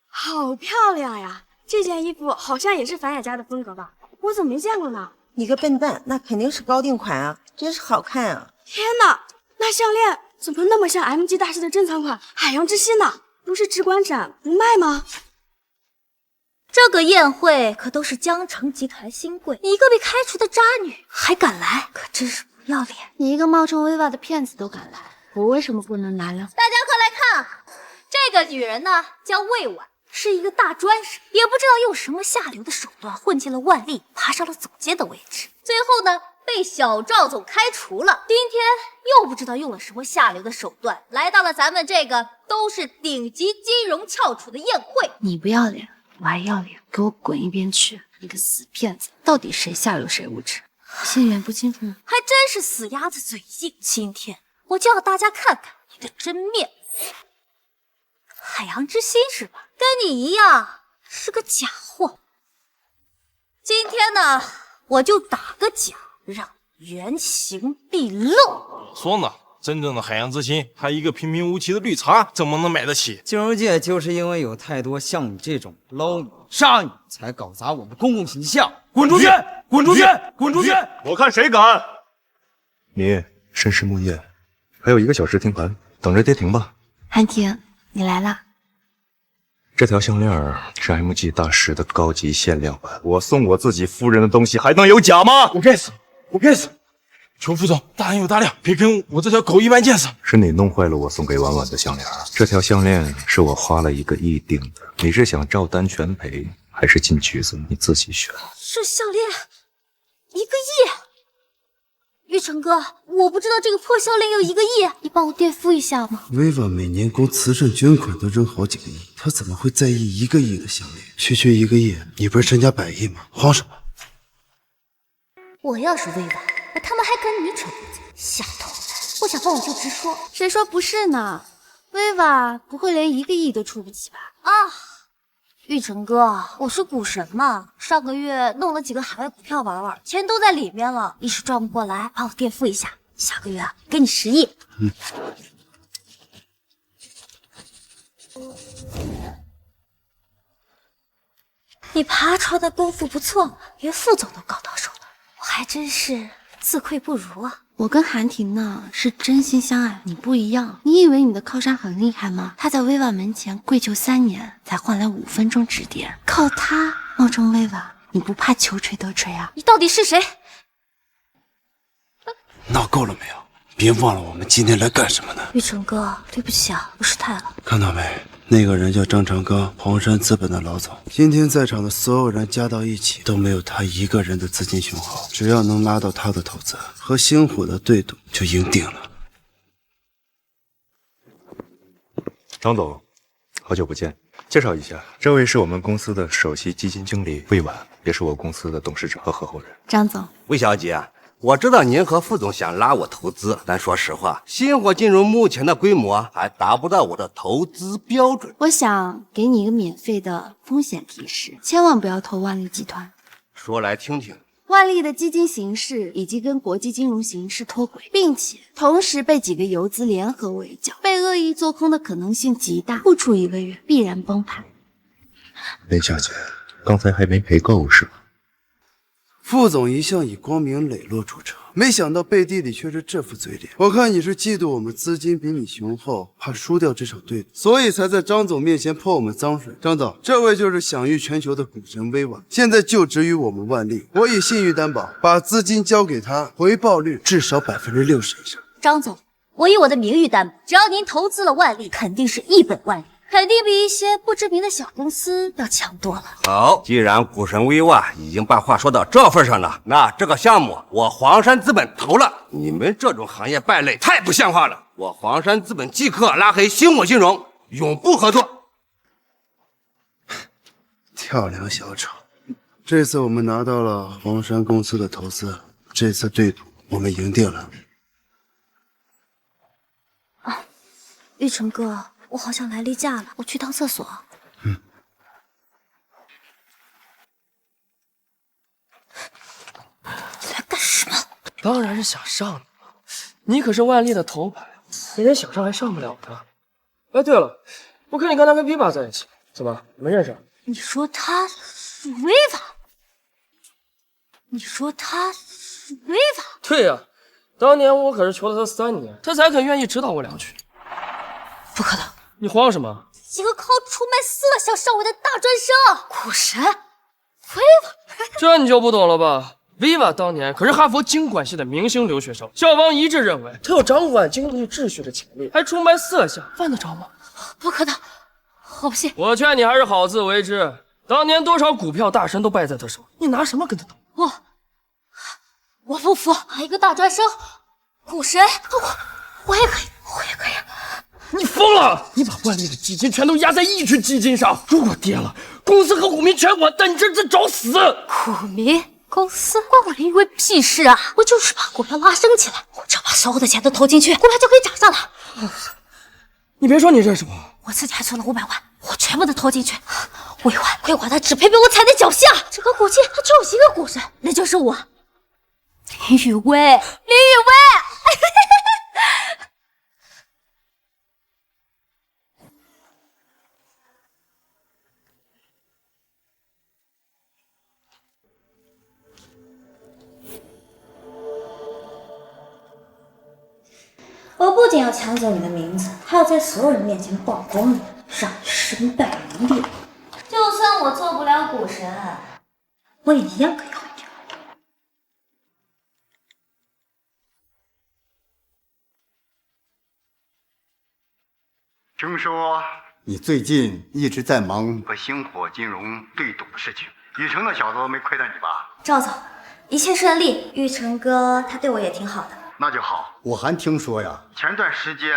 好漂亮呀！这件衣服好像也是樊雅家的风格吧？我怎么没见过呢？你个笨蛋，那肯定是高定款啊，真是好看啊！天哪，那项链怎么那么像 MG 大师的珍藏款海洋之心呢？不是直管展不卖吗？这个宴会可都是江城集团新贵，你一个被开除的渣女还敢来，可真是不要脸！你一个冒充薇娃的骗子都敢来，我为什么不能来了？大家快来看，这个女人呢叫魏婉，是一个大专生，也不知道用什么下流的手段混进了万历，爬上了总监的位置，最后呢被小赵总开除了。今天又不知道用了什么下流的手段，来到了咱们这个都是顶级金融翘楚的宴会。你不要脸，我还要脸，给我滚一边去！你个死骗子，到底谁下流谁无耻？心里面不清楚吗？还真是死鸭子嘴硬，今天我就要大家看看你的真面目。海洋之心是吧？跟你一样是个假货。今天呢，我就打个假，让原形毕露。说呢，真正的海洋之心，还一个平平无奇的绿茶，怎么能买得起？金融界就是因为有太多像你这种捞你杀你，才搞砸我们公共形象。滚出去！滚出去！滚出去！我看谁敢！你申时木叶，还有1个小时停盘，等着跌停吧。韩婷，你来啦。这条项链是 MG 大师的高级限量版，我送我自己夫人的东西还能有假吗？我该死！我该死！求副总大恩有大量，别跟我这条狗一般见识。是你弄坏了我送给婉婉的项链，这条项链是我花了1个亿订的，你是想照单全赔，还是进局子？你自己选。这项链1个亿！玉成哥，我不知道这个破项链有1个亿，你帮我垫付一下吗？薇娃每年供慈善捐款都扔好几个亿，她怎么会在意1个亿的项链？区区1个亿，你不是身家100亿吗？慌什么？我要是薇婉，我他妈还跟你扯犊子，下头！不想帮我就直说。谁说不是呢？薇娃不会连1个亿都出不起吧？啊，玉成哥，我是股神嘛，上个月弄了几个海外股票玩玩，钱都在里面了，一时转不过来，帮我垫付一下，下个月给你10亿。你爬床的功夫不错，连副总都搞到手了，我还真是自愧不如啊。我跟韩婷呢是真心相爱，你不一样。你以为你的靠山很厉害吗？他在薇娃门前跪求3年，才换来5分钟指点，靠他冒充薇娃，你不怕求锤得锤啊？你到底是谁？闹够了没有？别忘了我们今天来干什么的。玉成哥，对不起啊，我失态了。看到没？那个人叫张长刚，黄山资本的老总。今天在场的所有人加到一起，都没有他一个人的资金雄厚。只要能拉到他的投资，和星火的对赌就赢定了。张总，好久不见，介绍一下，这位是我们公司的首席基金经理魏婉，也是我公司的董事长和合伙人。张总，魏小姐，我知道您和副总想拉我投资，但说实话，星火金融目前的规模还达不到我的投资标准。我想给你一个免费的风险提示，千万不要投万利集团。说来听听。万利的基金形式已经跟国际金融形势脱轨，并且同时被几个游资联合围剿，被恶意做空的可能性极大，不出1个月必然崩盘。林小姐，刚才还没赔够是吗？副总一向以光明磊落著称，没想到背地里却是这副嘴脸。我看你是嫉妒我们资金比你雄厚，怕输掉这场对赌，所以才在张总面前泼我们脏水。张总，这位就是享誉全球的股神薇婉，现在就职于我们万利。我以信誉担保，把资金交给他，回报率至少60%以上。张总，我以我的名誉担保，只要您投资了万利，肯定是1本万利。肯定比一些不知名的小公司要强多了。好，既然股神薇娃已经把话说到这份上了，那这个项目我黄山资本投了。你们这种行业败类太不像话了！我黄山资本即刻拉黑星火金融，永不合作。跳梁小丑，这次我们拿到了黄山公司的投资，这次对赌我们赢定了。啊，玉成哥。我好像来例假了，我去趟厕所。来干什么？当然是想上你，你可是万利的头牌，你连想上还上不了呢。哎，对了，我看你刚才跟 Biba 在一起，怎么你们认识？你说他是薇娃？你说他是薇娃？对呀，当年我可是求了他3年，他才肯愿意指导我2句。不可能！你慌什么？一个靠出卖色相上位的大专生，股神，Viva，这你就不懂了吧？Viva 当年可是哈佛经管系的明星留学生，校方一致认为他有掌管经济秩序的潜力，还出卖色相，犯得着吗？不可能，我不信。我劝你还是好自为之。当年多少股票大神都败在他手，你拿什么跟他斗？我不服，一个大专生，股神，我也可以，我也可以。你疯了！你把万利的基金全都压在一只基金上，如果跌了，公司和股民全完蛋，你这是在找死！股民、公司关我林雨薇屁事啊！我就是把股票拉升起来，我只要把所有的钱都投进去，股票就可以涨上来。你别说你认识我，我自己还存了500万，我全部都投进去。未完他只配被我踩在脚下。整个股界他只有一个股神，那就是我，林雨薇。我不仅要抢走你的名字，还要在所有人面前曝光你，让你身败名裂。就算我做不了股神，我也一样可以毁掉。听说你最近一直在忙和星火金融对赌的事情，雨城那小子没亏待你吧？赵总，一切顺利，玉成哥他对我也挺好的。那就好。我还听说呀，前段时间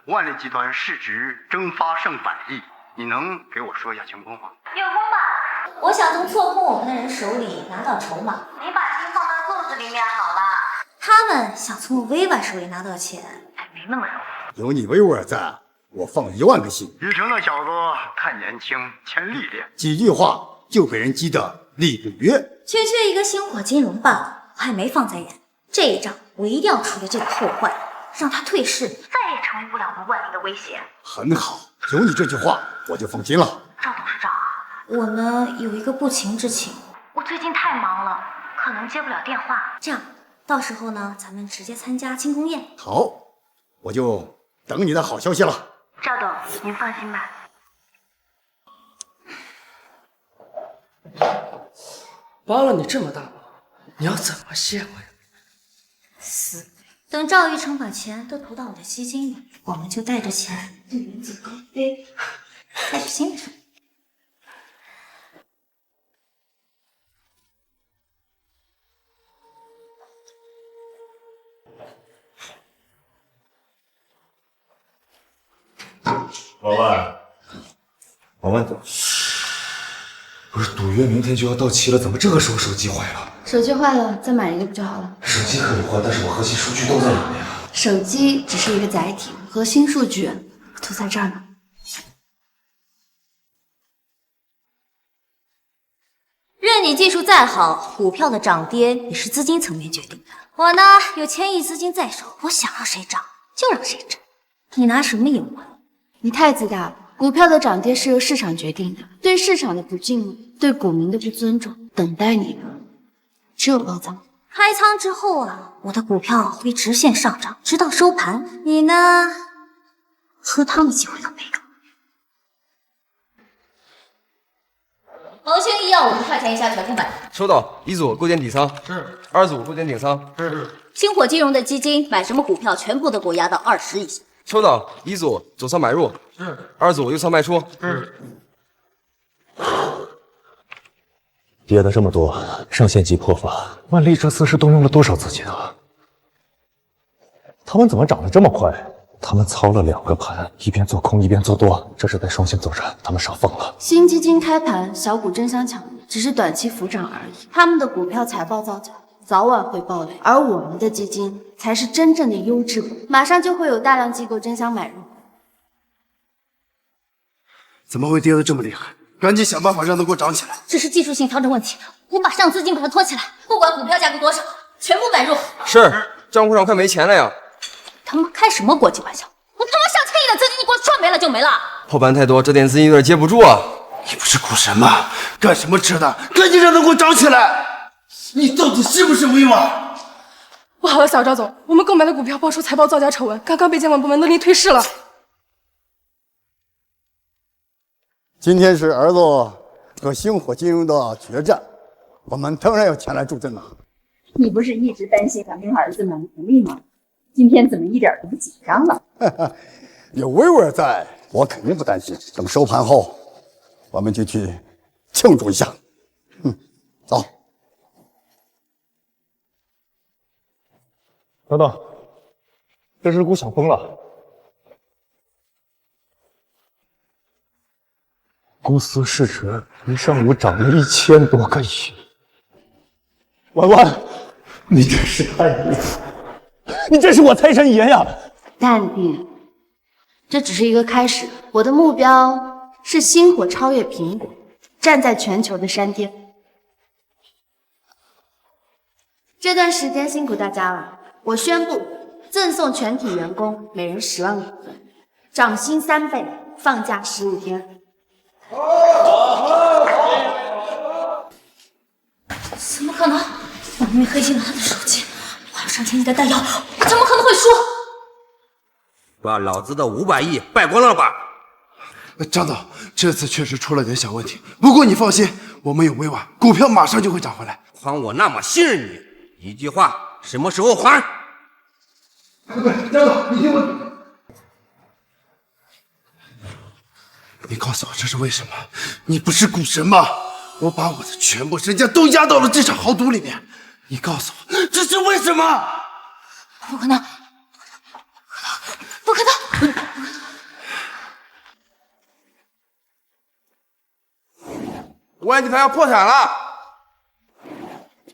万利集团市值蒸发上百亿，你能给我说一下情况吗？有空吧？我想从错控我们的人手里拿到筹码，你把心放在肚子里面好了。他们想从我Viva手里拿到钱，还没那么容易。有你维吾尔在，我放1万个心。雨城那小子太年轻，欠历练，几句话就被人激得力不约。区区一个星火金融罢了，我还没放在眼。这一仗我一定要除掉这个后患，让他退市，再也成为不了我们万利的威胁。很好，有你这句话，我就放心了。赵董事长，我呢有一个不情之请，我最近太忙了，可能接不了电话。这样，到时候呢，咱们直接参加庆功宴。好，我就等你的好消息了。赵董，您放心吧。帮了你这么大忙，你要怎么谢我呀？死鬼！等赵玉成把钱都投到我的基金里，我们就带着钱对人子高飞，开始新的生活。王万总，不是赌约明天就要到期了，怎么这个时候手机坏了？手机坏了，再买一个不就好了？手机可以换，但是我核心数据都在里面啊。手机只是一个载体，核心数据都在这儿呢。任你技术再好，股票的涨跌也是资金层面决定的。我呢，有1000亿资金在手，我想让谁涨就让谁涨。你拿什么赢我？你太自大了。股票的涨跌是由市场决定的，对市场的不敬畏，对股民的不尊重，等待你的只有爆仓。开仓之后啊，我的股票会直线上涨，直到收盘。你呢，喝汤的机会都没有。恒星医药50块钱以下全部买。收到，一组构建底仓，是2组构建顶仓，是星火金融的基金买什么股票，全部都给我压到20以下。收到，一组左仓买入，是2组右仓卖出，是。跌了这么多，上线即破发，万利这次是动用了多少资金啊？他们怎么涨得这么快？他们操了2个盘，一边做空一边做多，这是在双线作战，他们傻疯了。新基金开盘，小股争相抢入，只是短期浮涨而已。他们的股票财报造假，早晚会爆雷，而我们的基金才是真正的优质股，马上就会有大量机构争相买入。怎么会跌得这么厉害？赶紧想办法让它给我涨起来！这是技术性调整问题，我马上资金把它拖起来，不管股票价格多少，全部买入。是，账户上快没钱了呀！他妈开什么国际玩笑？我他妈上千亿的资金，你给我赚没了就没了。破盘太多，这点资金有点接不住啊！你不是股神吗？干什么吃的？赶紧让它给我涨起来！你到底是不是威瓦？不好了，小赵总，我们购买的股票爆出财报造假丑闻，刚刚被监管部门勒令退市了。今天是儿子和星火金融的决战，我们当然要前来助阵了。你不是一直担心咱们儿子能不利吗？今天怎么一点都不紧张了？有薇薇在，我肯定不担心。等收盘后，我们就去庆祝一下。走。等等，这只股想疯了。公司市值一上午涨了1000多个亿。婉婉，你真是太厉害，你真是我财神爷呀！淡定，这只是一个开始。我的目标是星火超越苹果，站在全球的山巅。这段时间辛苦大家了，我宣布赠送全体员工每人10万股份，涨薪3倍，放假15天。怎么可能？我明明黑进了他的手机，我还有上千亿的弹药，我怎么可能会输？把老子的500亿败光了吧？张总，这次确实出了点小问题，不过你放心，我们有薇娃，股票马上就会涨回来。还我那么信任你，一句话，什么时候还？张总，你听我。你告诉我这是为什么？你不是股神吗？我把我的全部身家都压到了这场豪赌里面，你告诉我这是为什么？不可能，不可能！万集团要破产了！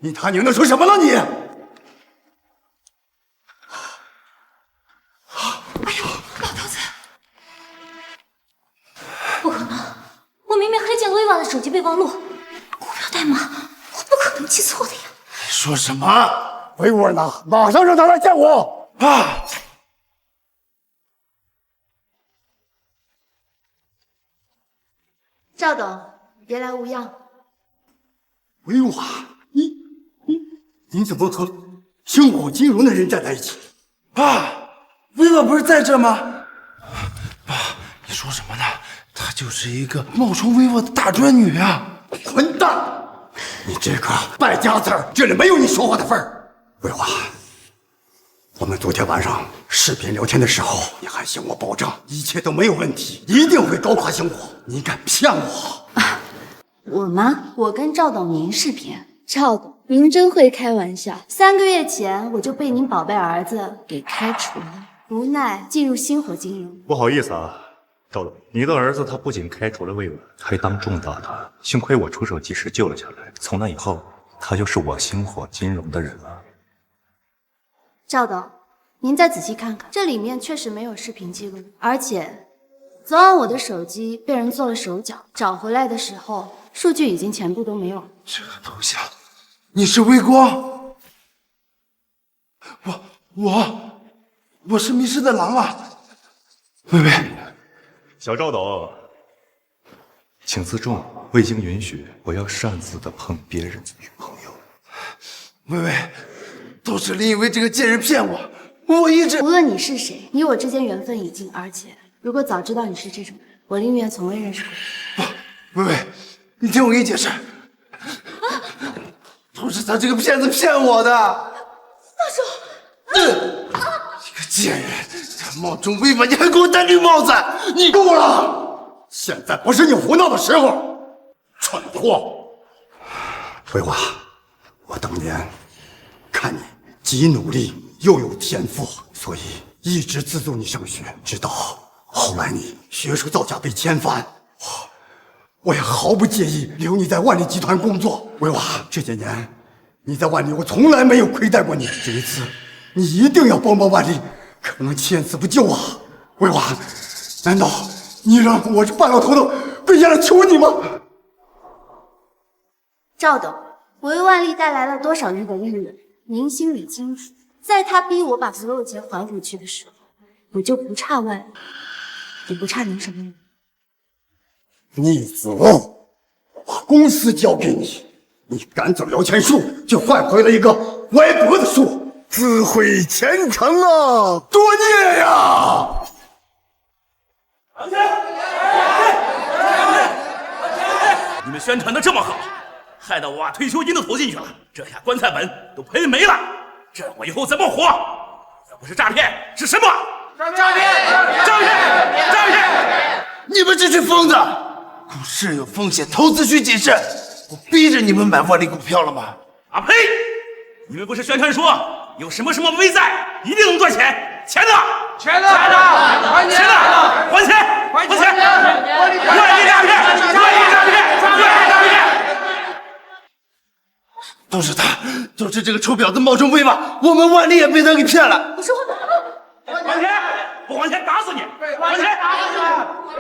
你他娘的说什么了你？不可能！我明明黑进了薇娃的手机备忘录，股票代码我不可能记错的呀！你说什么？薇薇呢？马上让他来见我！啊！赵董，别来无恙。薇娃，你怎么和星火金融的人站在一起？爸，薇娃不是在这吗？爸，你说什么呢？她就是一个冒充薇娃的大专女啊！混蛋！你这个败家子儿，这里没有你说话的份儿。薇娃，我们昨天晚上视频聊天的时候，你还向我保证一切都没有问题，一定会高垮星火。你敢骗我？我吗？我跟赵董您视频。赵董，您真会开玩笑。3个月前我就被您宝贝儿子给开除了，无奈进入星火金融。不好意思啊，赵总，你的儿子他不仅开除了薇薇，还当众打他，幸亏我出手及时救了下来。从那以后，他就是我星火金融的人了。赵董，您再仔细看看，这里面确实没有视频记录，而且昨晚我的手机被人做了手脚，找回来的时候，数据已经全部都没有了。这个头像，你是微光？我是迷失的狼啊！薇薇，小赵董，请自重，未经允许，不要擅自的碰别人的女朋友。薇薇，都是林以为这个贱人骗我，我一直……无论你是谁，你我之间缘分已尽，而且如果早知道你是这种人，我宁愿从未认识过你。薇薇，你听我给你解释，都是他这个骗子骗我的。大叔，一个贱人，他冒充薇娃，你还给我戴绿帽子，你够了！现在不是你胡闹的时候，蠢货！薇娃，我当年看你既努力又有天赋，所以一直资助你上学，直到后来你学术造假被遣返，我也毫不介意留你在万里集团工作。薇娃，这些年你在万里，我从来没有亏待过你。这一次，你一定要帮帮万里，可能千死不救啊！薇娃，难道你让我这半老头子跪下来求你吗？赵董，我为万历带来了多少亿的利润，您心里清楚。在他逼我把所有钱还回去的时候，我就不差万历，也不差您什么人。逆子，把公司交给你，你赶走摇钱树，就换回了一个歪脖子树，自毁前程啊！多孽呀！们宣传的这么好，害得我把退休金都投进去了，这下棺材本都赔没了，这我以后怎么活？要不是诈骗，是什么？诈骗！你们这群疯子！股市有风险，投资需谨慎。我逼着你们买万利股票了吗？啊呸！你们不是宣传说有什么什么危在，一定能赚钱？钱呢？钱呢？还钱呢？还钱！还钱！万利诈骗！都是他，都是这个臭婊子冒充威瓦，我们万利也被他给骗了。我说还钱！不还钱打死你！还钱！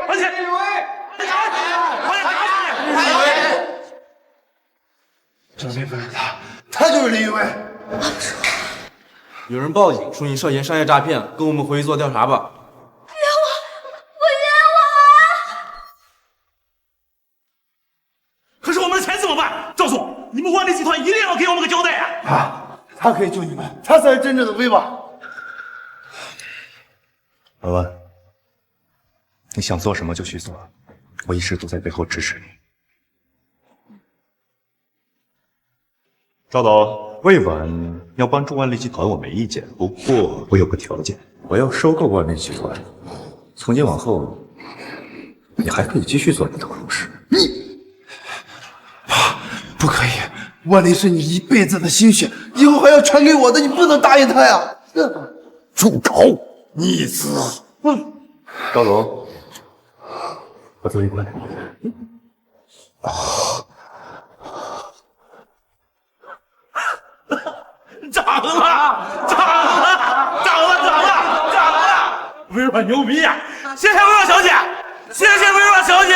还钱！张明不是他就是林宇威。有人报警说你涉嫌商业诈骗，跟我们回去做调查吧。可是我们的钱怎么办？赵总，你们万利集团一定要给我们个交代啊！他可以救你们，他才是真正的威瓦。文文，你想做什么就去做，我一直都在背后支持你。赵董，魏婉要帮助万利集团，我没意见，不过我有个条件，我要收购万利集团，从今往后，你还可以继续做你的护士。不可以，万利是你一辈子的心血，以后还要传给我的，你不能答应他呀！住口！逆子！赵总，我做一关。涨了！威婉牛逼呀！谢谢威婉小姐，谢谢威婉小姐，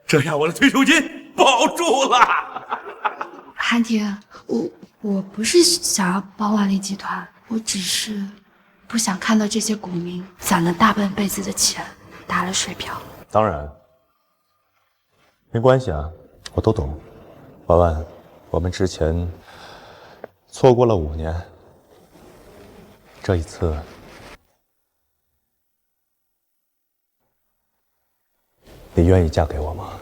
这下我的退休金保住了。韩婷，我不是想要帮万利集团，我只是不想看到这些股民攒了大半辈子的钱打了水漂。当然，没关系啊，我都懂。婉婉，我们之前错过了5年，这一次，你愿意嫁给我吗？